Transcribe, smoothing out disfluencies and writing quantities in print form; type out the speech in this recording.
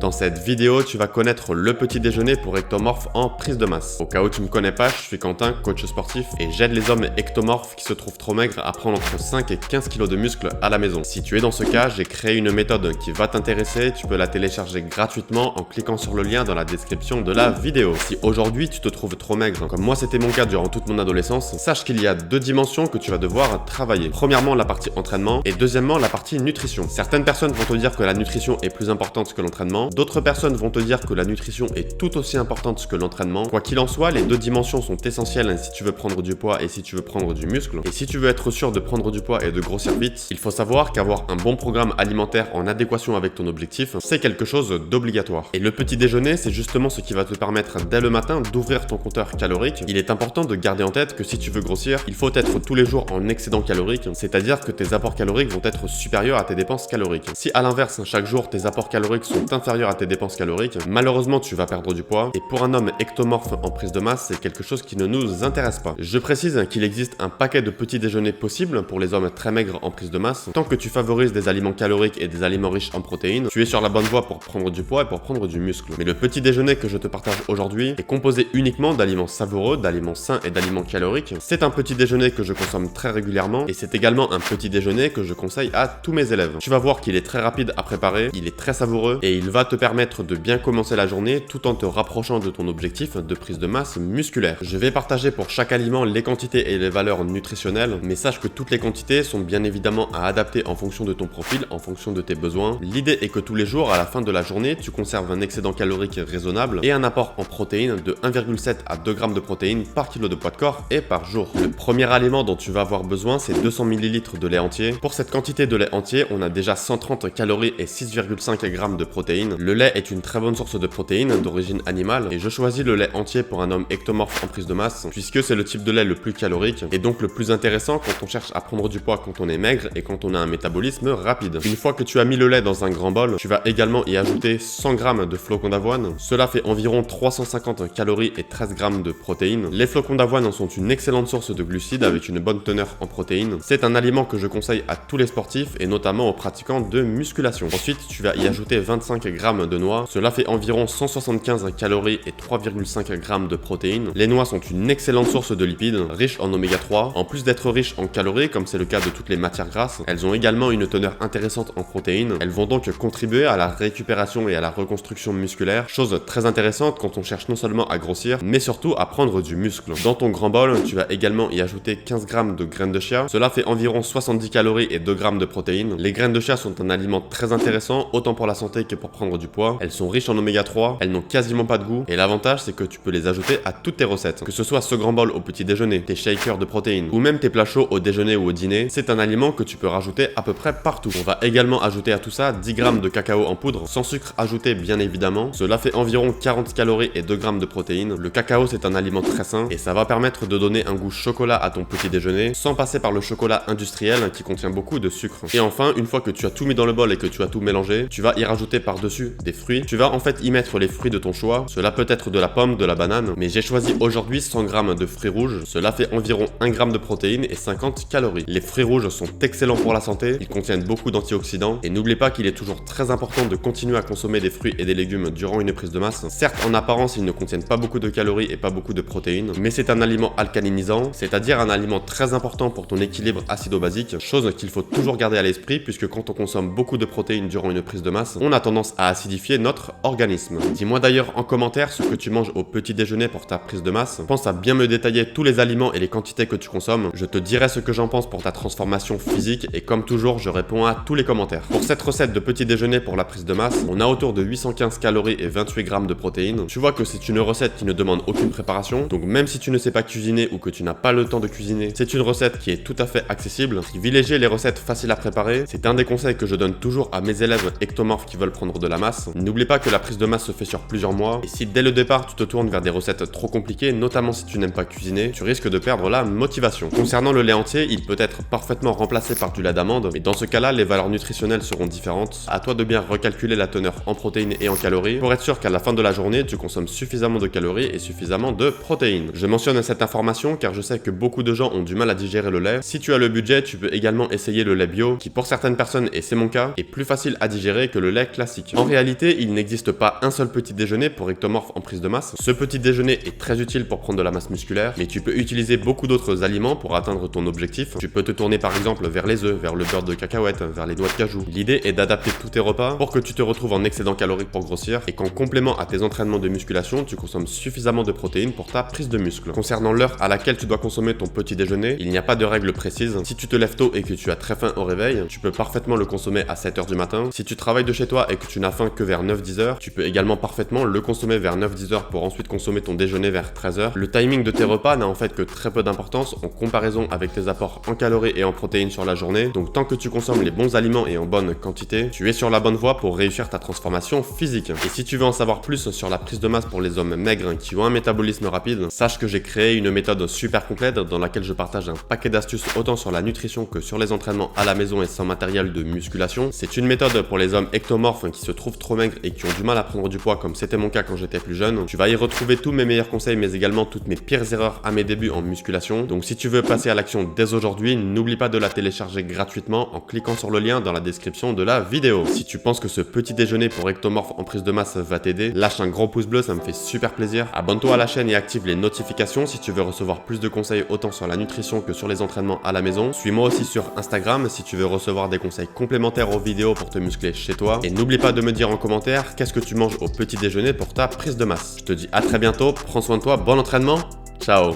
Dans cette vidéo, tu vas connaître le petit déjeuner pour ectomorphes en prise de masse. Au cas où tu ne me connais pas, je suis Quentin, coach sportif, et j'aide les hommes ectomorphes qui se trouvent trop maigres à prendre entre 5 et 15 kg de muscles à la maison. Si tu es dans ce cas, j'ai créé une méthode qui va t'intéresser, tu peux la télécharger gratuitement en cliquant sur le lien dans la description de la vidéo. Si aujourd'hui tu te trouves trop maigre, comme moi c'était mon cas durant toute mon adolescence, sache qu'il y a deux dimensions que tu vas devoir travailler. Premièrement, la partie entraînement, et deuxièmement, la partie nutrition. Certaines personnes vont te dire que la nutrition est plus importante que l'entraînement. D'autres personnes vont te dire que la nutrition est tout aussi importante que l'entraînement. Quoi qu'il en soit, les deux dimensions sont essentielles si tu veux prendre du poids et si tu veux prendre du muscle. Et si tu veux être sûr de prendre du poids et de grossir vite, il faut savoir qu'avoir un bon programme alimentaire en adéquation avec ton objectif, c'est quelque chose d'obligatoire. Et le petit déjeuner, c'est justement ce qui va te permettre dès le matin d'ouvrir ton compteur calorique. Il est important de garder en tête que si tu veux grossir, il faut être tous les jours en excédent calorique, c'est-à-dire que tes apports caloriques vont être supérieurs à tes dépenses caloriques. Si à l'inverse, chaque jour tes apports caloriques sont inférieurs à tes dépenses caloriques, malheureusement tu vas perdre du poids, et pour un homme ectomorphe en prise de masse, c'est quelque chose qui ne nous intéresse pas. Je précise qu'il existe un paquet de petits déjeuners possibles pour les hommes très maigres en prise de masse. Tant que tu favorises des aliments caloriques et des aliments riches en protéines, tu es sur la bonne voie pour prendre du poids et pour prendre du muscle. Mais le petit déjeuner que je te partage aujourd'hui est composé uniquement d'aliments savoureux, d'aliments sains et d'aliments caloriques. C'est un petit déjeuner que je consomme très régulièrement, et c'est également un petit déjeuner que je conseille à tous mes élèves. Tu vas voir qu'il est très rapide à préparer, il est très savoureux, et il va te permettre de bien commencer la journée tout en te rapprochant de ton objectif de prise de masse musculaire. Je vais partager pour chaque aliment les quantités et les valeurs nutritionnelles, mais sache que toutes les quantités sont bien évidemment à adapter en fonction de ton profil, en fonction de tes besoins. L'idée est que tous les jours, à la fin de la journée, tu conserves un excédent calorique raisonnable et un apport en protéines de 1,7 à 2 grammes de protéines par kilo de poids de corps et par jour. Le premier aliment dont tu vas avoir besoin, c'est 200 ml de lait entier. Pour cette quantité de lait entier, on a déjà 130 calories et 6,5 grammes de protéines. Le lait est une très bonne source de protéines d'origine animale, et je choisis le lait entier pour un homme ectomorphe en prise de masse puisque c'est le type de lait le plus calorique et donc le plus intéressant quand on cherche à prendre du poids quand on est maigre et quand on a un métabolisme rapide. Une fois que tu as mis le lait dans un grand bol, tu vas également y ajouter 100 g de flocons d'avoine. Cela fait environ 350 calories et 13 g de protéines. Les flocons d'avoine sont une excellente source de glucides avec une bonne teneur en protéines. C'est un aliment que je conseille à tous les sportifs et notamment aux pratiquants de musculation. Ensuite, tu vas y ajouter 25 g de noix. Cela fait environ 175 calories et 3,5 g de protéines. Les noix sont une excellente source de lipides, riches en oméga 3. En plus d'être riches en calories, comme c'est le cas de toutes les matières grasses, elles ont également une teneur intéressante en protéines. Elles vont donc contribuer à la récupération et à la reconstruction musculaire, chose très intéressante quand on cherche non seulement à grossir, mais surtout à prendre du muscle. Dans ton grand bol, tu vas également y ajouter 15 g de graines de chia. Cela fait environ 70 calories et 2 g de protéines. Les graines de chia sont un aliment très intéressant, autant pour la santé que pour prendre du poids. Elles sont riches en oméga 3, elles n'ont quasiment pas de goût, et l'avantage c'est que tu peux les ajouter à toutes tes recettes. Que ce soit ce grand bol au petit déjeuner, tes shakers de protéines, ou même tes plats chauds au déjeuner ou au dîner, c'est un aliment que tu peux rajouter à peu près partout. On va également ajouter à tout ça 10 g de cacao en poudre, sans sucre ajouté bien évidemment. Cela fait environ 40 calories et 2 g de protéines. Le cacao c'est un aliment très sain, et ça va permettre de donner un goût chocolat à ton petit déjeuner, sans passer par le chocolat industriel qui contient beaucoup de sucre. Et enfin, une fois que tu as tout mis dans le bol et que tu as tout mélangé, tu vas y rajouter par-dessus des fruits. Tu vas en fait y mettre les fruits de ton choix. Cela peut être de la pomme, de la banane, mais j'ai choisi aujourd'hui 100 g de fruits rouges. Cela fait environ 1 g de protéines et 50 calories. Les fruits rouges sont excellents pour la santé, ils contiennent beaucoup d'antioxydants, et n'oublie pas qu'il est toujours très important de continuer à consommer des fruits et des légumes durant une prise de masse. Certes, en apparence, ils ne contiennent pas beaucoup de calories et pas beaucoup de protéines, mais c'est un aliment alcalinisant, c'est-à-dire un aliment très important pour ton équilibre acido-basique, chose qu'il faut toujours garder à l'esprit puisque quand on consomme beaucoup de protéines durant une prise de masse, on a tendance à acidifier notre organisme. Dis-moi d'ailleurs en commentaire ce que tu manges au petit déjeuner pour ta prise de masse. Pense à bien me détailler tous les aliments et les quantités que tu consommes. Je te dirai ce que j'en pense pour ta transformation physique, et comme toujours, je réponds à tous les commentaires. Pour cette recette de petit déjeuner pour la prise de masse, on a autour de 815 calories et 28 g de protéines. Tu vois que c'est une recette qui ne demande aucune préparation, donc même si tu ne sais pas cuisiner ou que tu n'as pas le temps de cuisiner, c'est une recette qui est tout à fait accessible. Privilégier les recettes faciles à préparer, c'est un des conseils que je donne toujours à mes élèves ectomorphes qui veulent prendre de la masse. N'oublie pas que la prise de masse se fait sur plusieurs mois, et si dès le départ tu te tournes vers des recettes trop compliquées, notamment si tu n'aimes pas cuisiner, tu risques de perdre la motivation. Concernant le lait entier, il peut être parfaitement remplacé par du lait d'amande, mais dans ce cas-là, les valeurs nutritionnelles seront différentes. À toi de bien recalculer la teneur en protéines et en calories pour être sûr qu'à la fin de la journée, tu consommes suffisamment de calories et suffisamment de protéines. Je mentionne cette information car je sais que beaucoup de gens ont du mal à digérer le lait. Si tu as le budget, tu peux également essayer le lait bio, qui pour certaines personnes, et c'est mon cas, est plus facile à digérer que le lait classique. En réalité, il n'existe pas un seul petit déjeuner pour ectomorphe en prise de masse. Ce petit déjeuner est très utile pour prendre de la masse musculaire, mais tu peux utiliser beaucoup d'autres aliments pour atteindre ton objectif. Tu peux te tourner par exemple vers les œufs, vers le beurre de cacahuète, vers les noix de cajou. L'idée est d'adapter tous tes repas pour que tu te retrouves en excédent calorique pour grossir et qu'en complément à tes entraînements de musculation, tu consommes suffisamment de protéines pour ta prise de muscle. Concernant l'heure à laquelle tu dois consommer ton petit déjeuner, il n'y a pas de règle précise. Si tu te lèves tôt et que tu as très faim au réveil, tu peux parfaitement le consommer à 7h du matin. Si tu travailles de chez toi et que tu n'as faim que vers 9-10 heures, tu peux également parfaitement le consommer vers 9-10 heures pour ensuite consommer ton déjeuner vers 13 heures. Le timing de tes repas n'a en fait que très peu d'importance en comparaison avec tes apports en calories et en protéines sur la journée. Donc tant que tu consommes les bons aliments et en bonne quantité, tu es sur la bonne voie pour réussir ta transformation physique. Et si tu veux en savoir plus sur la prise de masse pour les hommes maigres qui ont un métabolisme rapide, sache que j'ai créé une méthode super complète dans laquelle je partage un paquet d'astuces autant sur la nutrition que sur les entraînements à la maison et sans matériel de musculation. C'est une méthode pour les hommes ectomorphes qui se trouvent trop maigres et qui ont du mal à prendre du poids comme c'était mon cas quand j'étais plus jeune. Tu vas y retrouver tous mes meilleurs conseils mais également toutes mes pires erreurs à mes débuts en musculation. Donc si tu veux passer à l'action dès aujourd'hui, n'oublie pas de la télécharger gratuitement en cliquant sur le lien dans la description de la vidéo. Si tu penses que ce petit déjeuner pour ectomorphe en prise de masse va t'aider, lâche un gros pouce bleu, ça me fait super plaisir. Abonne-toi à la chaîne et active les notifications si tu veux recevoir plus de conseils autant sur la nutrition que sur les entraînements à la maison. Suis-moi aussi sur Instagram si tu veux recevoir des conseils complémentaires aux vidéos pour te muscler chez toi. Et n'oublie pas de me dire en commentaire qu'est-ce que tu manges au petit déjeuner pour ta prise de masse. Je te dis à très bientôt, prends soin de toi, bon entraînement, ciao.